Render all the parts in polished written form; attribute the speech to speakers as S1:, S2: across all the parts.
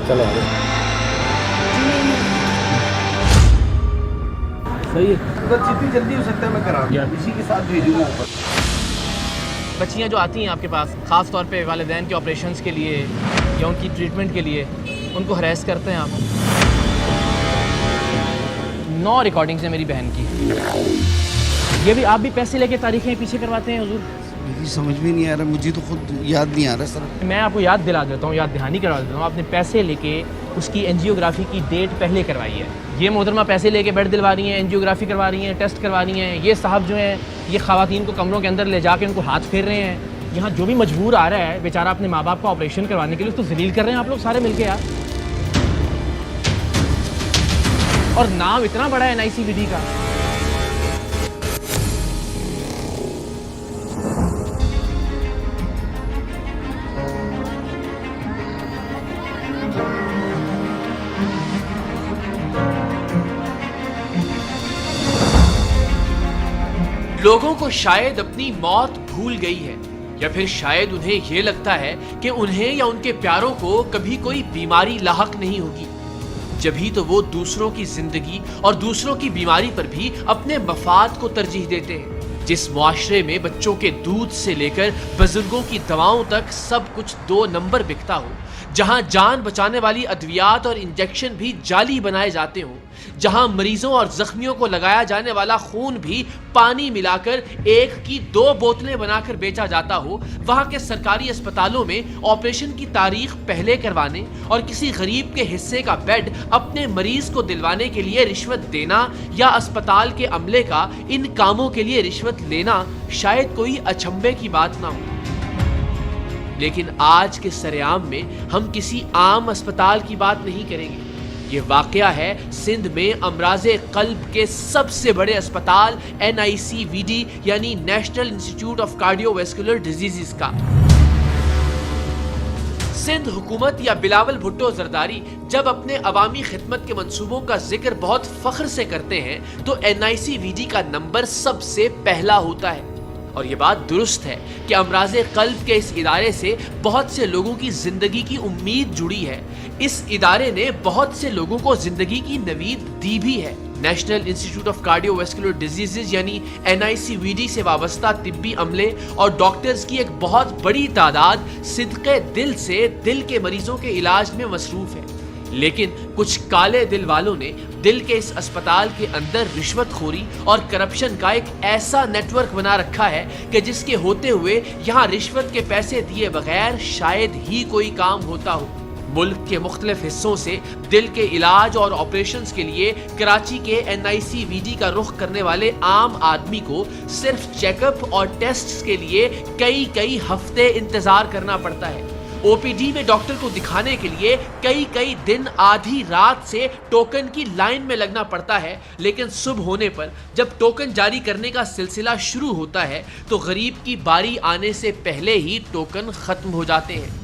S1: चलो सही है,
S2: बस जितनी जल्दी हो सकता है मैं करा दूंगा, इसी के साथ भेजूंगा ऊपर।
S3: बच्चियाँ जो आती हैं आपके पास ख़ास तौर पे वालिदैन के ऑपरेशंस के लिए या उनकी ट्रीटमेंट के लिए, उनको हरेस करते हैं आप? 9 रिकॉर्डिंग्स हैं मेरी बहन की। ये भी आप भी पैसे लेके तारीखें पीछे करवाते हैं हुजूर?
S2: मुझे समझ में नहीं आ रहा, मुझे तो खुद याद नहीं आ रहा सर।
S3: मैं आपको याद दिला देता हूँ, याद दहानी करवा देता हूँ। आपने पैसे लेके उसकी एंजियोग्राफी की डेट पहले करवाई है। ये मोहतरमा पैसे लेके बेड दिलवा रही हैं, एंजियोग्राफी करवा रही हैं, टेस्ट करवा रही हैं। ये साहब जो हैं ये ख़वातीन को कमरों के अंदर ले जाके उनको हाथ फेर रहे हैं। यहाँ जो भी मजबूर आ रहा है बेचारा अपने माँ बाप का ऑपरेशन करवाने के लिए, उसको जलील कर रहे हैं आप लोग सारे मिलके यार। और नाम इतना बड़ा है NICVD का। लोगों को शायद अपनी मौत भूल गई है, या फिर शायद उन्हें यह लगता है कि उन्हें या उनके प्यारों को कभी कोई बीमारी लाहक नहीं होगी। जभी तो वो दूसरों की जिंदगी और दूसरों की बीमारी पर भी अपने मफाद को तरजीह देते हैं। जिस मुआशरे में बच्चों के दूध से लेकर बुजुर्गों की दवाओं तक सब कुछ 2 नंबर बिकता हो, जहां जान बचाने वाली अद्वियात और इंजेक्शन भी जाली बनाए जाते हों, जहां मरीजों और जख्मियों को लगाया जाने वाला खून भी पानी मिलाकर 1 की 2 बोतलें बनाकर बेचा जाता हो, वहां के सरकारी अस्पतालों में ऑपरेशन की तारीख पहले करवाने और किसी गरीब के हिस्से का बेड अपने मरीज को दिलवाने के लिए रिश्वत देना या अस्पताल के अमले का इन कामों के लिए रिश्वत लेना शायद कोई अचंभे की बात ना हो। लेकिन आज के सरेआम में हम किसी आम अस्पताल की बात नहीं करेंगे। ये वाकया है सिंध में अमराज़े क़ल्ब के सबसे बड़े अस्पताल NICVD यानी national institute of cardiovascular disease का। सिंध हुकूमत या बिलावल भुट्टो जरदारी जब अपने अवामी खिदमत के मंसूबों का जिक्र बहुत फख्र से करते हैं तो NICVD का नंबर सबसे पहला होता है। और ये बात दुरुस्त है कि अमराज़े क़ल्ब के इस इदारे से बहुत से लोगों की जिंदगी की उम्मीद जुड़ी है। इस इदारे ने बहुत से लोगों को जिंदगी की नवीद दी भी है। National institute of cardiovascular disease यानी NICVD से वाबस्ता तिब्बी अमले और डॉक्टर्स की एक बहुत बड़ी तादाद सिदक़े दिल से दिल के मरीजों के इलाज में मसरूफ़ है। लेकिन कुछ काले दिल वालों ने दिल के इस अस्पताल के अंदर रिश्वतखोरी और करप्शन का एक ऐसा नेटवर्क बना रखा है कि जिसके होते हुए यहाँ रिश्वत के पैसे दिए बगैर शायद ही कोई काम होता हो। मुल्क के मुख्तलिफ हिस्सों से दिल के इलाज और ऑपरेशंस के लिए कराची के NICVD का रुख करने वाले आम आदमी को सिर्फ चेकअप और टेस्ट के लिए कई हफ्ते इंतजार करना पड़ता है। OPD में डॉक्टर को दिखाने के लिए कई दिन आधी रात से टोकन की लाइन में लगना पड़ता है। लेकिन सुबह होने पर जब टोकन जारी करने का सिलसिला शुरू होता है तो गरीब की बारी आने से पहले ही टोकन खत्म हो जाते हैं।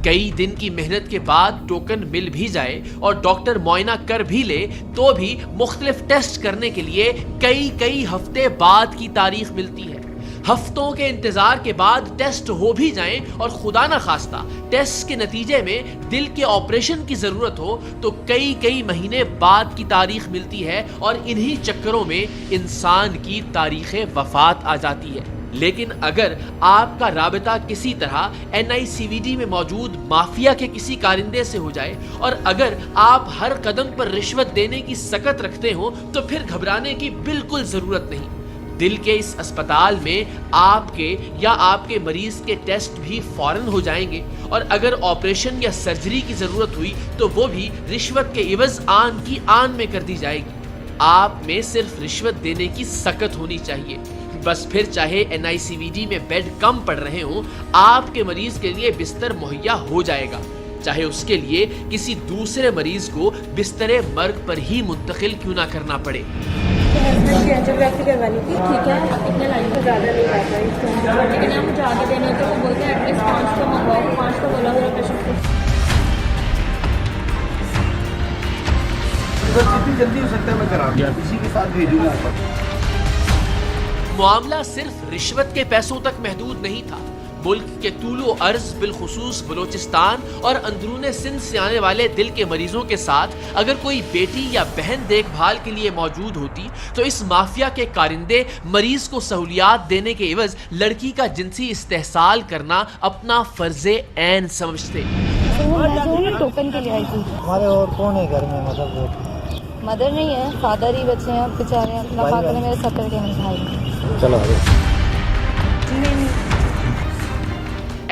S3: कई दिन की मेहनत के बाद टोकन मिल भी जाए और डॉक्टर मुआयना कर भी ले तो भी मुख्तलिफ टेस्ट करने के लिए कई हफ्ते बाद की तारीख मिलती है। हफ्तों के इंतजार के बाद टेस्ट हो भी जाएं और खुदा ना खास्ता टेस्ट के नतीजे में दिल के ऑपरेशन की जरूरत हो तो कई महीने बाद की तारीख मिलती है और इन्हीं चक्करों में इंसान की तारीख वफात आ जाती है। लेकिन अगर आपका राबिता किसी तरह NICVD में मौजूद माफिया के किसी कारिंदे से हो जाए और अगर आप हर कदम पर रिश्वत देने की सकत रखते हो तो फिर घबराने की बिल्कुल जरूरत नहीं। दिल के इस अस्पताल में आपके या आपके मरीज के टेस्ट भी फौरन हो जाएंगे और अगर ऑपरेशन या सर्जरी की जरूरत हुई तो वो भी रिश्वत के इवज आन की आन में कर दी जाएगी। आप में सिर्फ रिश्वत देने की सकत होनी चाहिए। बस फिर चाहे NICVD में बेड कम पड़ रहे हों, आपके मरीज के लिए बिस्तर मुहैया हो जाएगा, चाहे उसके लिए किसी दूसरे मरीज को बिस्तरे मर्ग पर ही मुंतकिल क्यों ना करना पड़े।
S4: हस्बैंड की एंजियोग्राफी करवानी थी, ठीक है, इतने लाइन तो ज़्यादा नहीं आता है, लेकिन आप मुझे आगे देने तो वो बोलते हैं एटलीस्ट 5 तो मंगवाओ, 5 तो बोला मेरा पेशेंट को।
S2: बस जितनी जल्दी हो सकता है मैं करा दूंगा, इसी के साथ भेजूंगा।
S3: मामला सिर्फ रिश्वत के पैसों तक महदूद नहीं था, ملک کے طول و عرض بالخصوص بلوچستان اور اندرون سندھ سے آنے والے دل کے مریضوں کے ساتھ اگر کوئی بیٹی یا بہن دیکھ بھال کے لیے موجود ہوتی تو اس مافیا کے کارندے مریض کو سہولیات دینے کے عوض لڑکی کا جنسی استحصال کرنا اپنا فرض عین سمجھتے۔
S1: ٹوکن کے لیے آئی تھی۔
S5: ہمارے اور کون ہے گھر میں؟ مطلب
S1: مدر نہیں ہے، فادر ہی بچے ہیں بیچارے، اللہ پاک نے میرے 70 کے نہیں بھائی۔
S5: چلو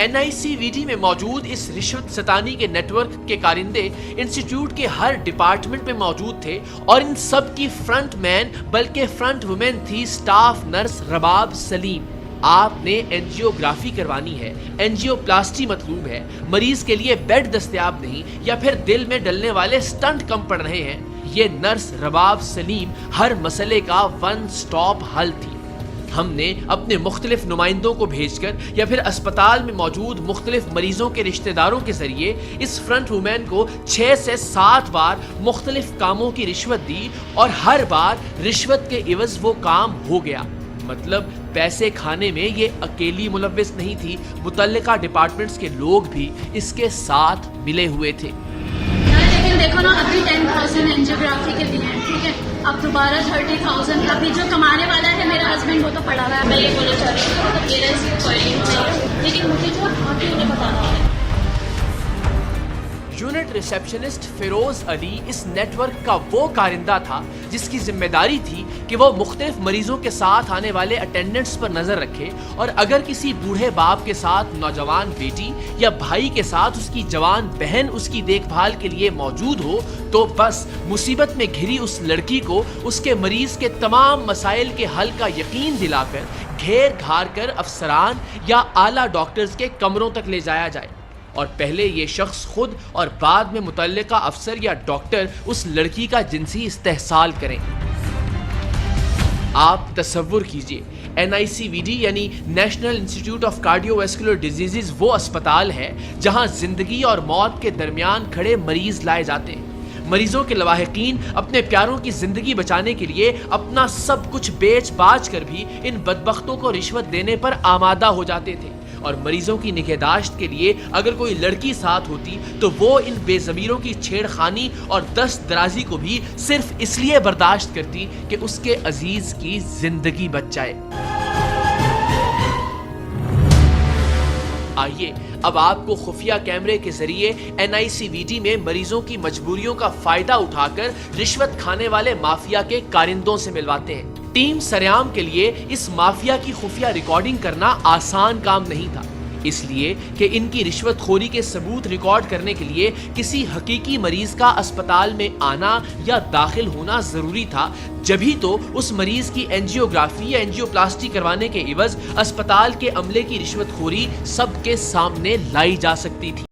S3: NICVD میں موجود اس رشوت ستانی کے نیٹ ورک کے کارندے انسٹیٹیوٹ کے ہر ڈپارٹمنٹ میں موجود تھے اور ان سب کی فرنٹ مین بلکہ فرنٹ وومن تھی سٹاف نرس رباب سلیم۔ آپ نے اینجیوگرافی کروانی ہے، اینجیوپلاسٹی مطلوب ہے، مریض کے لیے بیڈ دستیاب نہیں یا پھر دل میں ڈلنے والے سٹنٹ کم پڑ رہے ہیں، یہ نرس رباب سلیم ہر مسئلے کا ون سٹاپ حل تھی۔ ہم نے اپنے مختلف نمائندوں کو بھیج کر یا پھر اسپتال میں موجود مختلف مریضوں کے رشتہ داروں کے ذریعے اس فرنٹ وومین کو 6 سے 7 بار مختلف کاموں کی رشوت دی اور ہر بار رشوت کے عوض وہ کام ہو گیا۔ مطلب پیسے کھانے میں یہ اکیلی ملوث نہیں تھی، متعلقہ ڈپارٹمنٹس کے لوگ بھی اس کے ساتھ ملے ہوئے تھے۔
S6: لیکن دیکھو نا، ابھی 10,000 اینجیوگرافی کے دیے ہیں، ٹھیک ہے، اب دوبارہ 30,000 ابھی جو کمانے والا ہے میرا ہسبینڈ وہ تو پڑا ہوا ہے۔ میں یہ بولنا چاہ رہی ہوں کہ میرا اس لیکن مجھے جو آگے انہیں بتانا ہے۔
S3: یونٹ ریسیپشنسٹ فیروز علی اس نیٹ ورک کا وہ کارندہ تھا جس کی ذمہ داری تھی کہ وہ مختلف مریضوں کے ساتھ آنے والے اٹینڈنٹس پر نظر رکھے اور اگر کسی بوڑھے باپ کے ساتھ نوجوان بیٹی یا بھائی کے ساتھ اس کی جوان بہن اس کی دیکھ بھال کے لیے موجود ہو تو بس مصیبت میں گھری اس لڑکی کو اس کے مریض کے تمام مسائل کے حل کا یقین دلا کر گھیر گھار کر افسران یا اعلیٰ ڈاکٹرز کے کمروں تک لے جایا جائے اور پہلے یہ شخص خود اور بعد میں متعلقہ افسر یا ڈاکٹر اس لڑکی کا جنسی استحصال کریں۔ آپ تصور کیجئے NICVD یعنی national institute of cardio vascular diseases وہ اسپتال ہے جہاں زندگی اور موت کے درمیان کھڑے مریض لائے جاتے ہیں۔ مریضوں کے لواحقین اپنے پیاروں کی زندگی بچانے کے لیے اپنا سب کچھ بیچ باچ کر بھی ان بدبختوں کو رشوت دینے پر آمادہ ہو جاتے تھے اور مریضوں کی نگہداشت کے لیے اگر کوئی لڑکی ساتھ ہوتی تو وہ ان بے ضمیروں کی چھیڑ خانی اور دست درازی کو بھی صرف اس لیے برداشت کرتی کہ اس کے عزیز کی زندگی بچ جائے۔ آئیے اب آپ کو خفیہ کیمرے کے ذریعے NICVD میں مریضوں کی مجبوریوں کا فائدہ اٹھا کر رشوت کھانے والے مافیا کے کارندوں سے ملواتے ہیں۔ ٹیم سریام کے لیے اس مافیا کی خفیہ ریکارڈنگ کرنا آسان کام نہیں تھا، اس لیے کہ ان کی رشوت خوری کے ثبوت ریکارڈ کرنے کے لیے کسی حقیقی مریض کا اسپتال میں آنا یا داخل ہونا ضروری تھا، جبھی تو اس مریض کی اینجیوگرافی یا اینجیوپلاسٹی کروانے کے عوض اسپتال کے عملے کی رشوت خوری سب کے سامنے لائی جا سکتی تھی۔